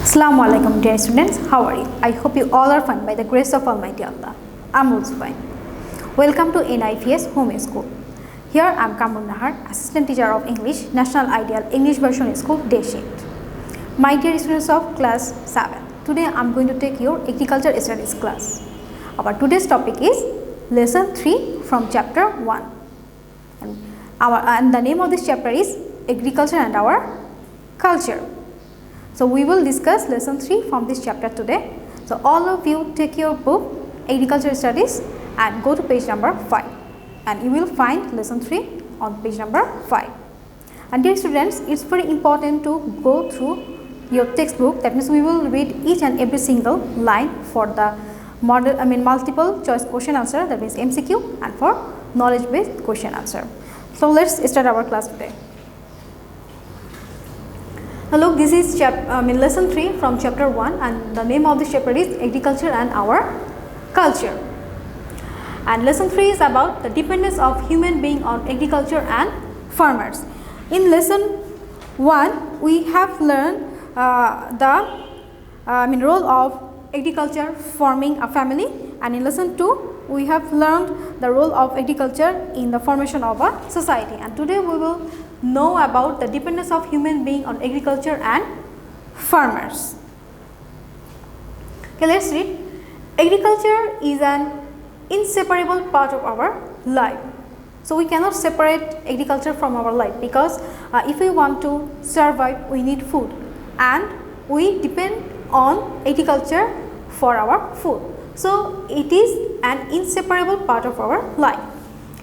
Assalamu alaikum dear students, how are you? I hope you all are fine by the grace of Almighty Allah. I am also fine. Welcome to NIPS Home School. Here I am Kamrun Nahar, Assistant Teacher of English, National Ideal English Version School, Deshiet. My dear students of class 7, today I am going to take your Agriculture Studies class. Our today's topic is Lesson 3 from Chapter 1. And the name of this chapter is Agriculture and Our Culture. So we will discuss lesson 3 from this chapter today. So all of you take your book Agriculture Studies and go to page number 5, and you will find lesson 3 on page number 5. And dear students, it's very important to go through your textbook. That means we will read each and every single line for the multiple choice question answer, that means MCQ, and for knowledge based question answer. So let's start our class today. Now look, this is lesson 3 from chapter 1, and the name of this chapter is Agriculture and Our Culture. And lesson 3 is about the dependence of human being on agriculture and farmers. In lesson 1, we have learned the role of agriculture forming a family, and in lesson 2, we have learned the role of agriculture in the formation of a society. And today we will know about the dependence of human being on agriculture and farmers. Okay, let's read. Agriculture is an inseparable part of our life. So we cannot separate agriculture from our life, because if we want to survive, we need food, and we depend on agriculture for our food. So it is an inseparable part of our life.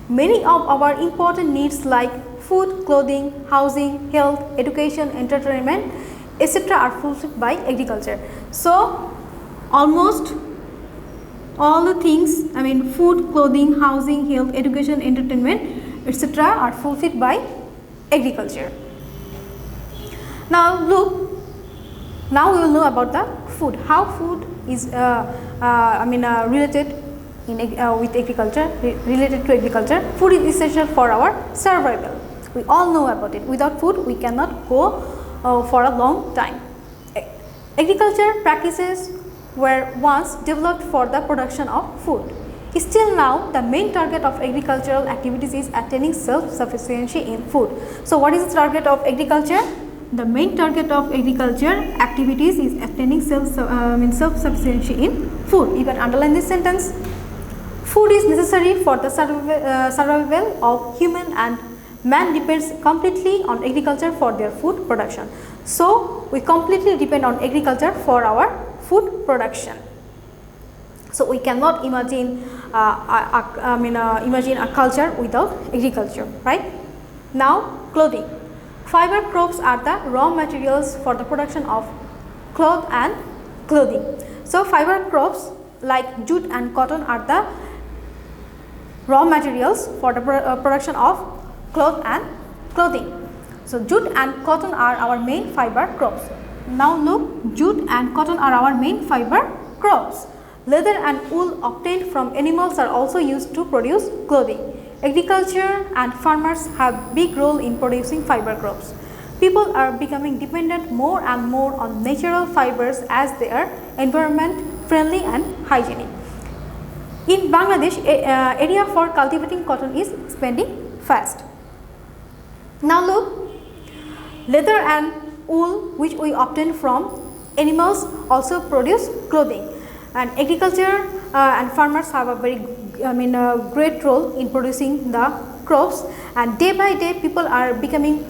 Many of our important needs like food, clothing, housing, health, education, entertainment, etc. are fulfilled by agriculture. So almost all the things, food, clothing, housing, health, education, entertainment, etc. are fulfilled by agriculture. Now look, now we will know about the food, how food is related with agriculture, related to agriculture. Food is essential for our survival. We all know about it. Without food, we cannot go for a long time. Agriculture practices were once developed for the production of food. Still now, the main target of agricultural activities is attaining self-sufficiency in food. So, what is the target of agriculture? The main target of agriculture activities is attaining self-sufficiency in food. You can underline this sentence. Food is necessary for the survival of human, and man depends completely on agriculture for their food production. So we completely depend on agriculture for our food production. So we cannot imagine imagine a culture without agriculture, right? Now clothing. Fiber crops are the raw materials for the production of cloth and clothing. So fiber crops like jute and cotton are the raw materials for the production of cloth and clothing. So jute and cotton are our main fiber crops. Now look, jute and cotton are our main fiber crops. Leather and wool obtained from animals are also used to produce clothing. Agriculture and farmers have big role in producing fiber crops. People are becoming dependent more and more on natural fibers as they are environment friendly and hygienic. In Bangladesh, area for cultivating cotton is expanding fast. Now look, leather and wool which we obtain from animals also produce clothing, and agriculture and farmers have a very great role in producing the crops, and day by day people are becoming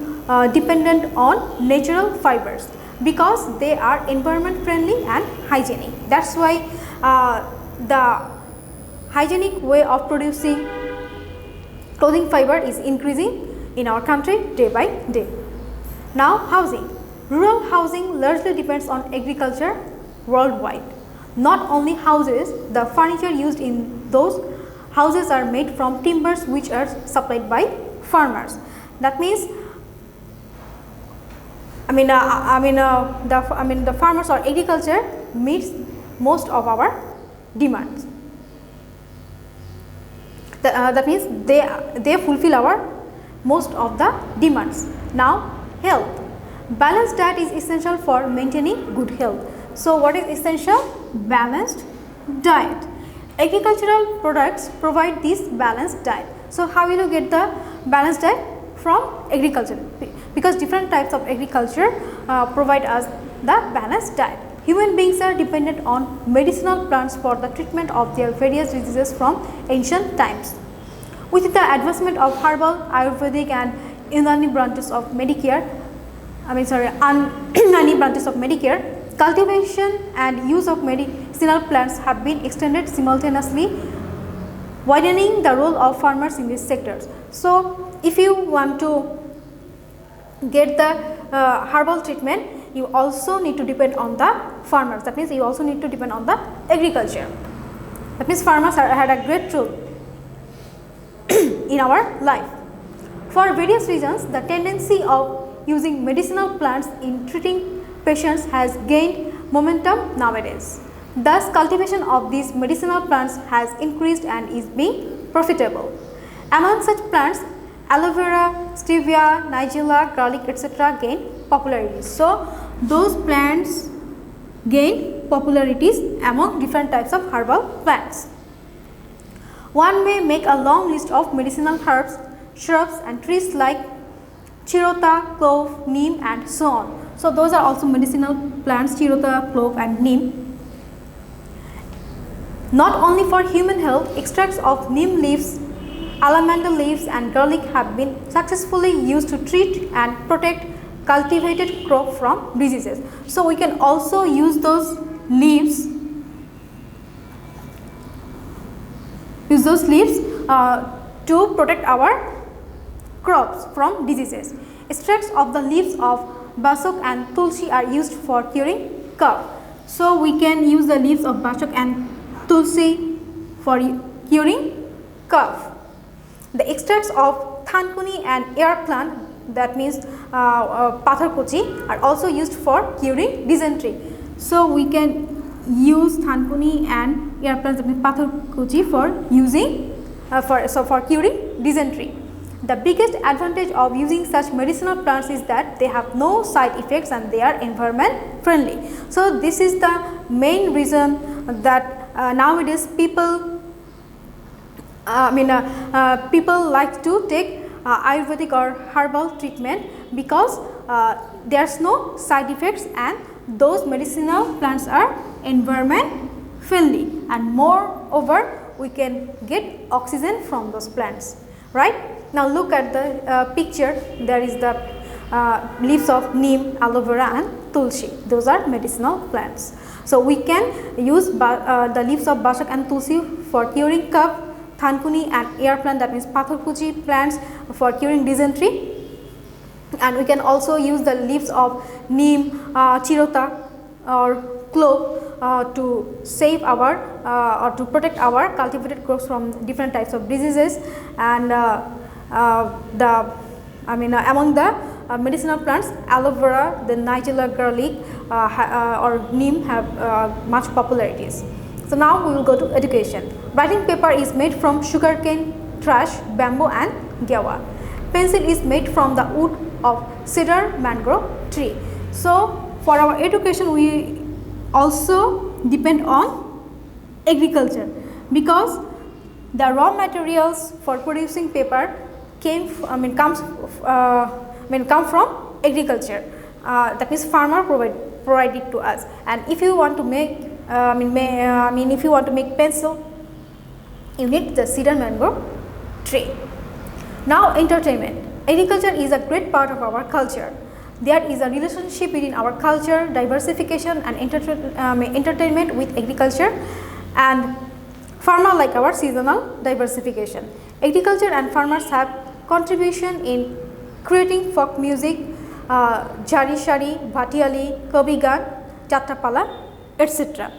dependent on natural fibers because they are environment friendly and hygienic. That's why the hygienic way of producing clothing fiber is increasing in our country day by day. Now housing. Rural housing largely depends on agriculture worldwide. Not only houses, the furniture used in those houses are made from timbers which are supplied by farmers. That means the farmers or agriculture meets most of our demands. That means they fulfill our most of the demands. Now health. Balanced diet is essential for maintaining good health. So, what is essential? Balanced diet. Agricultural products provide this balanced diet. So, how will you get the balanced diet? From agriculture, because different types of agriculture provide us the balanced diet. Human beings are dependent on medicinal plants for the treatment of their various diseases from ancient times. With the advancement of herbal, Ayurvedic and Unani branches of Medicare, Unani branches of Medicare, cultivation and use of medicinal plants have been extended simultaneously, widening the role of farmers in these sectors. So, if you want to get the herbal treatment, you also need to depend on the farmers. That means you also need to depend on the agriculture. That means farmers had a great role in our life. For various reasons, the tendency of using medicinal plants in treating patients has gained momentum nowadays. Thus, cultivation of these medicinal plants has increased and is being profitable. Among such plants, aloe vera, stevia, nigella, garlic, etc. gain popularity. So, those plants gain popularities among different types of herbal plants. One may make a long list of medicinal herbs, shrubs and trees like chirota, clove, neem and so on. So, those are also medicinal plants, chirota, clove and neem. Not only for human health, extracts of neem leaves, allamanda leaves and garlic have been successfully used to treat and protect cultivated crop from diseases. So, we can also use those leaves to protect our crops from diseases. Extracts of the leaves of basok and tulsi are used for curing cough. So, we can use the leaves of basok and tulsi for curing cough. The extracts of thankuni and air plant, that means patharkuchi, are also used for curing dysentery. So, we can use thankuni and air plants, that means patharkuchi, for using for curing dysentery. The biggest advantage of using such medicinal plants is that they have no side effects and they are environment friendly. So, this is the main reason that nowadays people people like to take Ayurvedic or herbal treatment, because there is no side effects and those medicinal plants are environment friendly, and moreover we can get oxygen from those plants, right. Now, look at the picture. There is the leaves of neem, aloe vera and tulsi. Those are medicinal plants. So, we can use the leaves of basok and tulsi for curing cough, thankuni and air plant, that means patharkuchi plants for curing dysentery, and we can also use the leaves of neem, chirota or clove to save our or to protect our cultivated crops from different types of diseases. And among the medicinal plants, aloe vera, the nigella, garlic or neem have much popularities. So, now we will go to education. Writing paper is made from sugarcane, thrush, bamboo and gawa. Pencil is made from the wood of cedar, mangrove tree. So, for our education we also depend on agriculture, because the raw materials for producing paper come from agriculture. That means farmer provide it to us, and if you want to make if you want to make pencil, you need the cedar mangrove tree. Now, entertainment. Agriculture is a great part of our culture. There is a relationship between our culture, diversification and entertainment with agriculture, and farmer like our seasonal diversification. Agriculture and farmers have contribution in creating folk music, jari shari, bhatiyali, kabi gan, jatrapala, etc.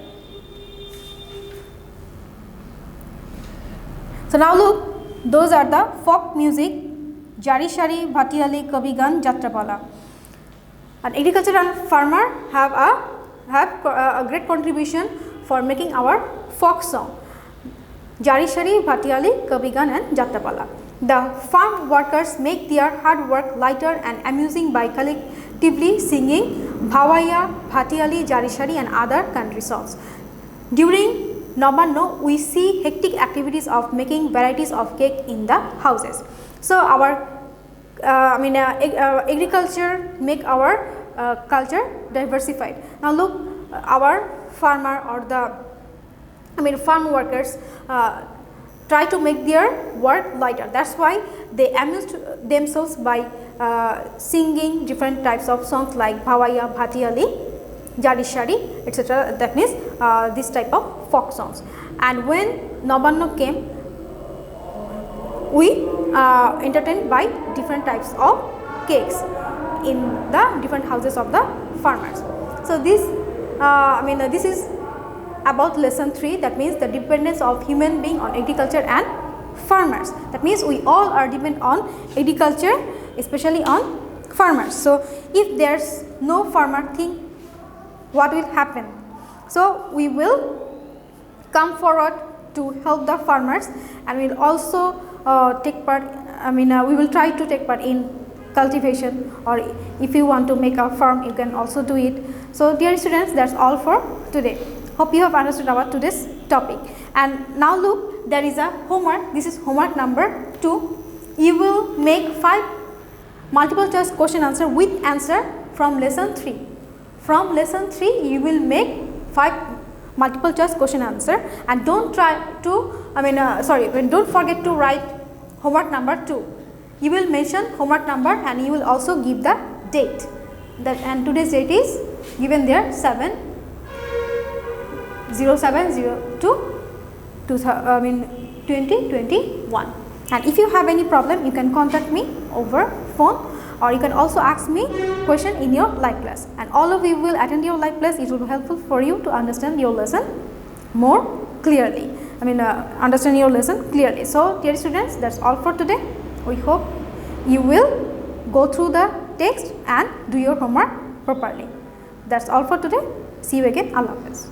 So, now look, those are the folk music, jari shari, bhatiyali, kabi gan, jatrapala. And agriculture and farmer have a great contribution for making our folk song, jari shari, bhatiyali, kabi gan and jatrapala. The farm workers make their hard work lighter and amusing by actively singing Bhavaya, Bhatiyali, Jarishari and other country songs. During Nabanno, we see hectic activities of making varieties of cake in the houses. So our agriculture make our culture diversified. Now look, our farmer or the farm workers try to make their work lighter. That's why they amused themselves by singing different types of songs like Bhavaya, Bhatiyali, Jarishari, etc. That means this type of folk songs. And when Nabanno came, we entertained by different types of cakes in the different houses of the farmers. So this this is about lesson 3, that means the dependence of human being on agriculture and farmers. That means we all are dependent on agriculture, especially on farmers. So if there's no farmer, think what will happen. So we will come forward to help the farmers, and we will also take part, we will try to take part in cultivation, or if you want to make a farm, you can also do it. So dear students, that's all for today. Hope you have understood about today's topic. And now look, there is a homework. This is homework number 2. You will make 5 multiple choice question answer with answer from lesson 3. From lesson 3, you will make 5 multiple choice question answer, and don't try to, don't forget to write homework number 2. You will mention homework number and you will also give the date. And today's date is given there 7/07/02/2021. And if you have any problem, you can contact me over phone, or you can also ask me question in your live class, and all of you will attend your live class. It will be helpful for you to understand your lesson more clearly. Understand your lesson clearly. So dear students, that's all for today. We hope you will go through the text and do your homework properly. That's all for today. See you again. Allah Hafiz.